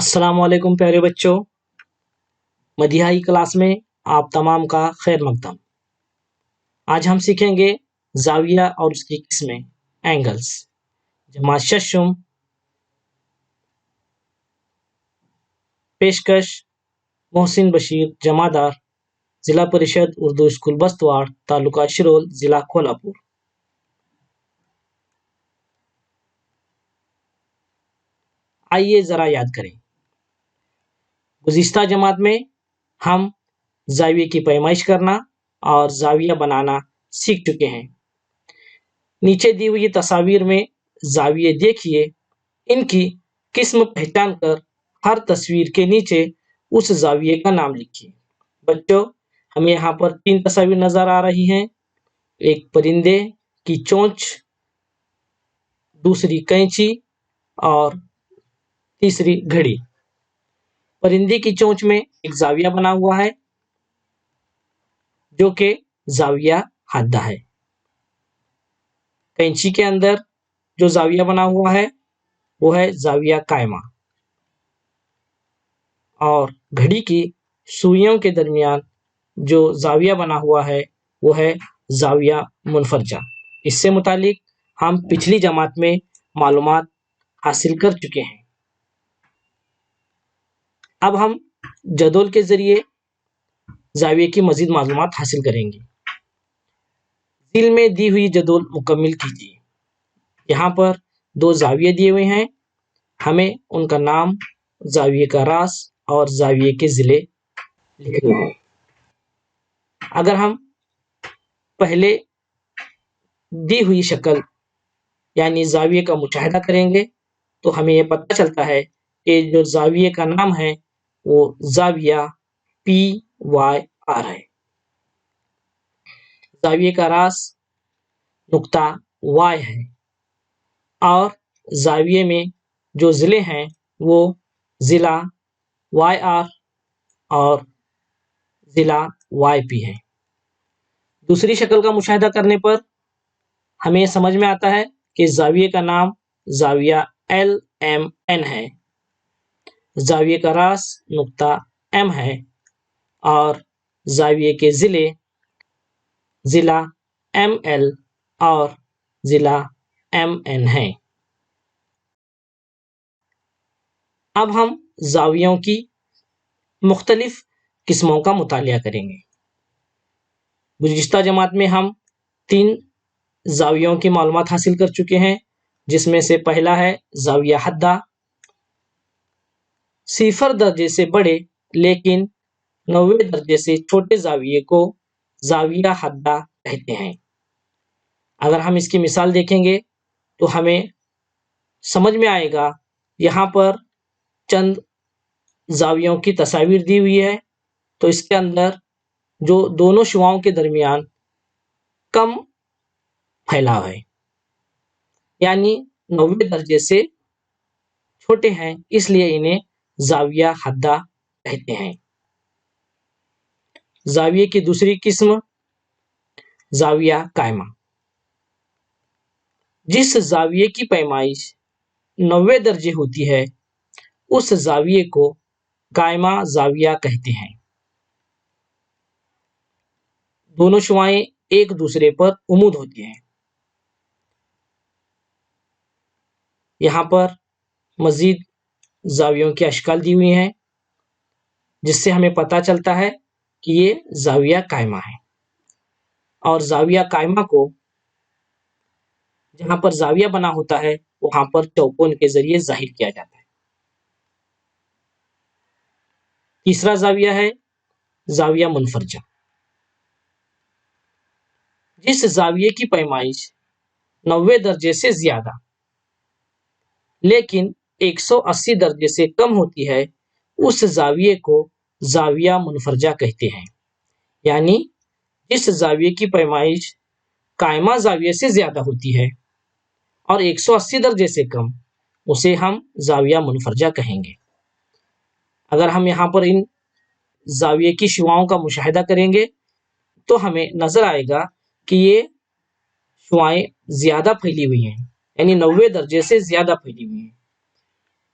अस्सलाम वालेकुम प्यारे बच्चों, मदिहाई क्लास में आप तमाम का खैर मकदम। आज हम सीखेंगे जाविया और उसकी किस्में, एंगल्स। जमात शशुम, पेशकश मोहसिन बशीर जमादार, जिला परिषद उर्दू स्कूल बस्तवाड़, तालुका शिरोल, जिला कोल्हापुर। आइए जरा याद करें। गुज़िश्ता जमात में हम जाविये की पैमाइश करना और जाविया बनाना सीख चुके हैं। नीचे दी हुई तस्वीर में जाविये देखिए, इनकी किस्म पहचान कर हर तस्वीर के नीचे उस जाविये का नाम लिखिए। बच्चों, हमें यहाँ पर 3 तस्वीर नजर आ रही हैं। एक परिंदे की चोंच, दूसरी कैंची और तीसरी घड़ी। परिंदे की चोंच में एक जाविया बना हुआ है जो कि जाविया हद्दा है। कैंची के अंदर जो जाविया बना हुआ है वो है जाविया कायमा, और घड़ी की सुइयों के दरमियान जो जाविया बना हुआ है वो है जाविया मुनफरजा। इससे मुतालिक हम पिछली जमात में मालूमात हासिल कर चुके हैं। अब हम जदोल के जरिए जाविये की मजीद मालूमात हासिल करेंगे। दिल में दी हुई जदोल मुकम्मल कीजिए। यहाँ पर 2 जाविये दिए हुए हैं, हमें उनका नाम, जाविये का रास और जाविये के जिले लिखने हैं। अगर हम पहले दी हुई शक्ल यानी जाविये का मुशाहिदा करेंगे तो हमें ये पता चलता है कि जो जाविये का नाम है वो जाविया PYR है। जाविये का रास नुक्ता Y है और जाविये में जो जिले हैं वो जिला YR और जिला YP है। दूसरी शक्ल का मुशाहिदा करने पर हमें समझ में आता है कि जाविये का नाम जाविया LMN है, जाविये का रास नुक्ता M है और जाविये के जिले जिला ML और जिला MN है। अब हम जावियों की मुख्तलिफ किस्मों का मुतालिया करेंगे। गुज़िश्ता जमात में हम 3 जावियों की मालूमात हासिल कर चुके हैं, जिसमें से पहला है जाविया हद्दा। 0 दर्जे से बड़े लेकिन 90 दर्जे से छोटे जाविये को जाविया हद्दा कहते हैं। अगर हम इसकी मिसाल देखेंगे तो हमें समझ में आएगा। यहाँ पर चंद जावियों की तस्वीर दी हुई है, तो इसके अंदर जो दोनों शुआओं के दरमियान कम फैलाव है, यानी 90 दर्जे से छोटे हैं, इसलिए इन्हें जाविया हद्दा कहते हैं। जाविये की दूसरी किस्म जाविया कायमा। जिस जाविये की पैमाइश 90 दर्जे होती है उस जाविये को कायमा जाविया कहते हैं। दोनों शुआएं एक दूसरे पर उमूद होती हैं। यहाँ पर मजीद जावियों की अशकाल दी हुई हैं, जिससे हमें पता चलता है कि ये जाविया कायमा है। और जाविया कायमा को जहाँ पर जाविया बना होता है वहाँ पर चौकोन के जरिए जाहिर किया जाता है। तीसरा जाविया है जाविया मुनफरजा। जिस जाविये की पैमाइश 90 दर्जे से ज्यादा लेकिन 180 दर्जे से कम होती है उस जाविये को जाविया मुनफरजा कहते हैं। यानी जिस जाविये की पैमाइश कायमा जाविये से ज्यादा होती है और 180 दर्जे से कम, उसे हम जाविया मुनफरजा कहेंगे। अगर हम यहाँ पर इन जाविये की शुआओं का मुशाहिदा करेंगे तो हमें नजर आएगा कि ये शुआएं ज्यादा फैली हुई हैं, यानी 90 दर्जे से ज्यादा फैली हुई हैं।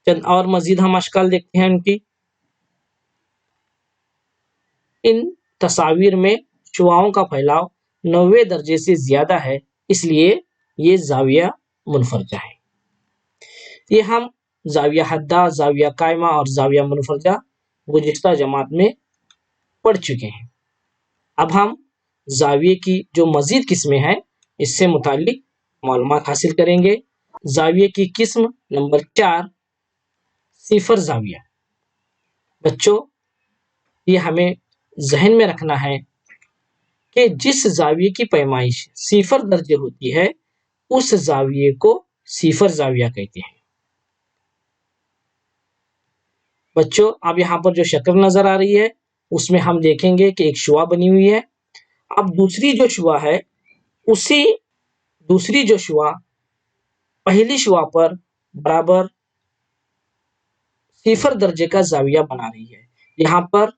चंद और मजीद हम अशकाल देखते हैं उनकी। इन तस्वीर में शुआओं का फैलाव 90 दर्जे से ज्यादा है, इसलिए ये जाविया मुनफरजा है। ये हम जाविया हद्दा, जाविया कायमा और जाविया मुनफरजा गुज़िश्ता जमात में पढ़ चुके हैं। अब हम जाविये की जो मजीद किस्में हैं इससे मुतालिक मालूमात हासिल करेंगे। जाविये की किस्म नंबर 4, सिफर जाविया। बच्चों, ये हमें जहन में रखना है कि जिस जाविये की पैमाइश सिफर दर्जे होती है उस जाविये को सिफर जाविया कहते हैं। बच्चों, अब यहाँ पर जो शक्ल नजर आ रही है उसमें हम देखेंगे कि एक शुआ बनी हुई है। अब दूसरी जो शुआ है उसी दूसरी जो शुआ पहली शुआ पर बराबर सिफर दर्जे का जाविया बना रही है। यहाँ पर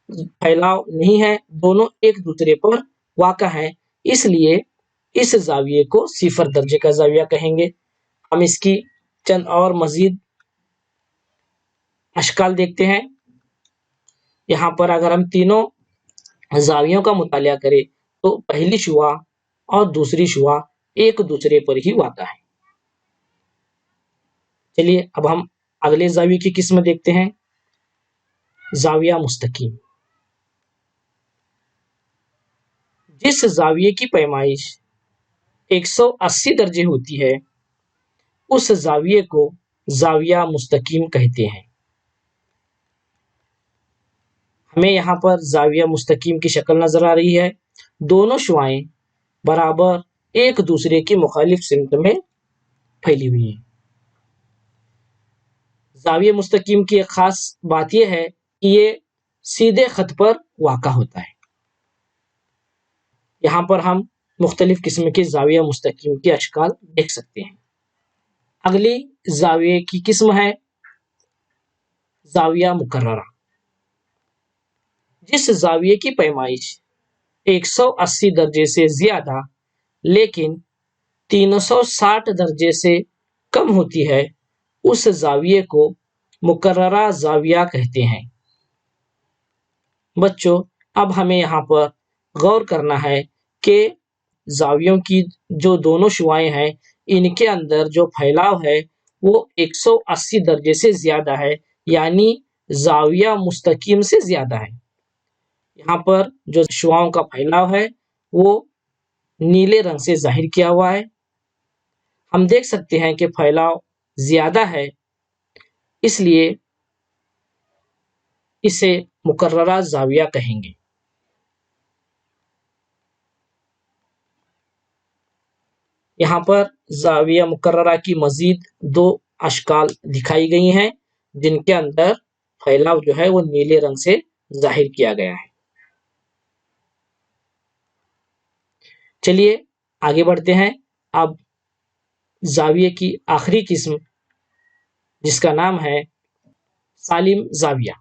फैलाव नहीं है, दोनों एक दूसरे पर वाक़ा है, इसलिए इस जाविये को सिफर दर्जे का जाविया कहेंगे। हम इसकी चंद और मजीद अशकाल देखते हैं। यहाँ पर अगर हम तीनों जावियों का मुतालिया करें तो पहली शुआ और दूसरी शुआ एक दूसरे पर ही वाक़ा है। चलिए अब हम अगले जाविये की किस्म देखते हैं, जाविया मुस्तकीम। जिस जाविये की पैमाइश 180 दर्जे होती है उस जाविये को जाविया मुस्तकीम कहते हैं। हमें यहाँ पर जाविया मुस्तकीम की शक्ल नजर आ रही है। दोनों शुआएं बराबर एक दूसरे की मुखालिफ सिमत में फैली हुई हैं। जाविया मुस्तकीम की एक खास बात यह है कि ये सीधे खत पर वाक़ा होता है। यहाँ पर हम मुख्तलिफ किस्म के जाविया मुस्तकीम की अशकाल देख सकते हैं। अगली जाविये की किस्म है जाविया मुकर्ररा। जिस जाविये की पैमाइश 180 दर्जे से ज्यादा लेकिन 360 दर्जे से कम होती है उस जाविये को मुकर्ररा जाविया कहते हैं। बच्चों, अब हमें यहाँ पर गौर करना है कि जावियों की जो दोनों शुआएं हैं इनके अंदर जो फैलाव है वो 180 दर्जे से ज्यादा है, यानी जाविया मुस्तकीम से ज्यादा है। यहाँ पर जो शुआओं का फैलाव है वो नीले रंग से जाहिर किया हुआ है। हम देख सकते हैं कि फैलाव ज्यादा है, इसलिए इसे मुकर्ररा जाविया कहेंगे। यहाँ पर जाविया मुकर्ररा की मजीद 2 अशकाल दिखाई गई हैं जिनके अंदर फैलाव जो है वो नीले रंग से जाहिर किया गया है। चलिए आगे बढ़ते हैं। अब जाविये की आखिरी किस्म जिसका नाम है सालिम जाविया।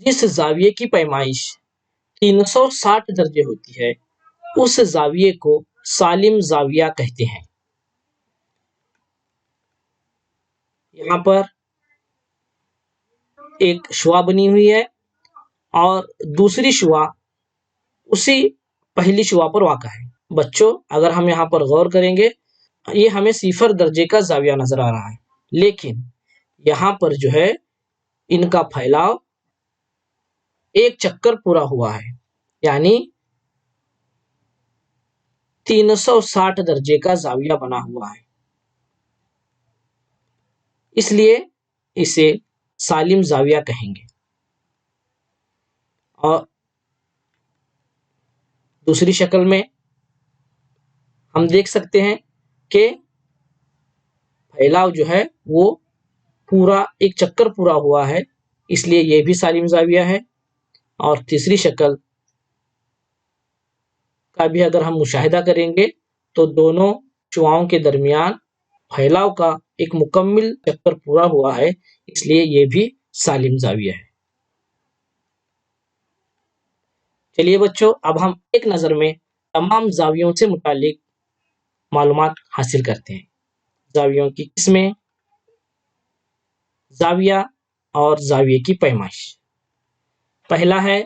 जिस जाविये की पैमाइश 360 दर्जे होती है उस जाविये को सालिम जाविया कहते हैं। यहाँ पर एक शुआ बनी हुई है और दूसरी शुआ उसी पहली शुआ पर वाक़ा है। बच्चों, अगर हम यहाँ पर गौर करेंगे ये हमें सिफर दर्जे का जाविया नजर आ रहा है, लेकिन यहाँ पर जो है इनका फैलाव एक चक्कर पूरा हुआ है, यानी 360 दर्जे का जाविया बना हुआ है, इसलिए इसे सालिम जाविया कहेंगे। और दूसरी शक्ल में हम देख सकते हैं कि फैलाव जो है वो पूरा एक चक्कर पूरा हुआ है, इसलिए ये भी सालिम जाविया है। और तीसरी शक्ल का भी अगर हम मुशाहिदा करेंगे तो दोनों शुआओं के दरमियान फैलाव का एक मुकम्मल चक्कर पूरा हुआ है, इसलिए ये भी सालिम जाविया है। चलिए बच्चों, अब हम एक नज़र में तमाम जावियों से मुतालिक मालूमात हासिल करते हैं। زاویوں کی قسمیں، زاویہ اور زاویے کی پیمائش۔ پہلا ہے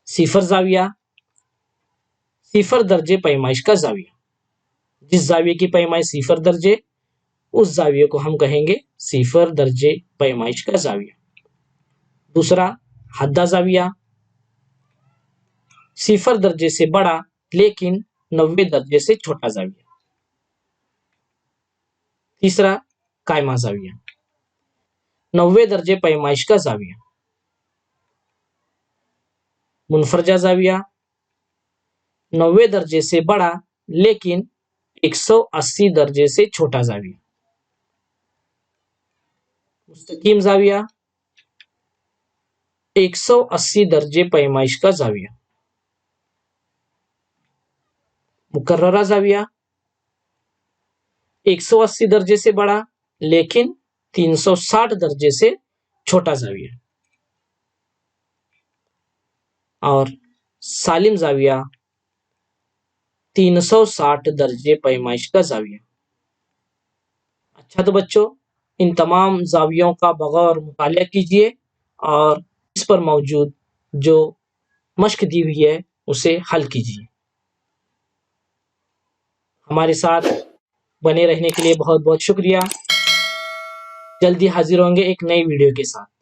صفر زاویہ، صفر درجے پیمائش کا زاویہ۔ جس زاویے کی پیمائش صفر درجے، اس زاویے کو ہم کہیں گے صفر درجے پیمائش کا زاویہ۔ دوسرا حدہ زاویہ، صفر درجے سے بڑا لیکن 90 درجے سے چھوٹا زاویہ۔ تیسرا قائمہ زاویہ، 90 درجے پیمائش کا زاویہ۔ منفرجہ زاویہ، 90 درجے سے بڑا لیکن 180 درجے سے چھوٹا زاویہ۔ مستقیم زاویہ، 180 درجے پیمائش کا زاویہ۔ مکررہ زاویہ، 180 درجے سے بڑا لیکن 360 درجے سے چھوٹا زاویہ۔ اور سالم زاویہ، 360 درجے پیمائش کا زاویہ۔ اچھا تو بچوں، ان تمام زاویوں کا بغور مطالعہ کیجیے اور اس پر موجود جو مشق دی ہوئی ہے اسے حل کیجیے۔ ہمارے ساتھ بنے رہنے کے لیے بہت بہت شکریہ۔ جلدی حاضر ہوں گے ایک نئی ویڈیو کے ساتھ۔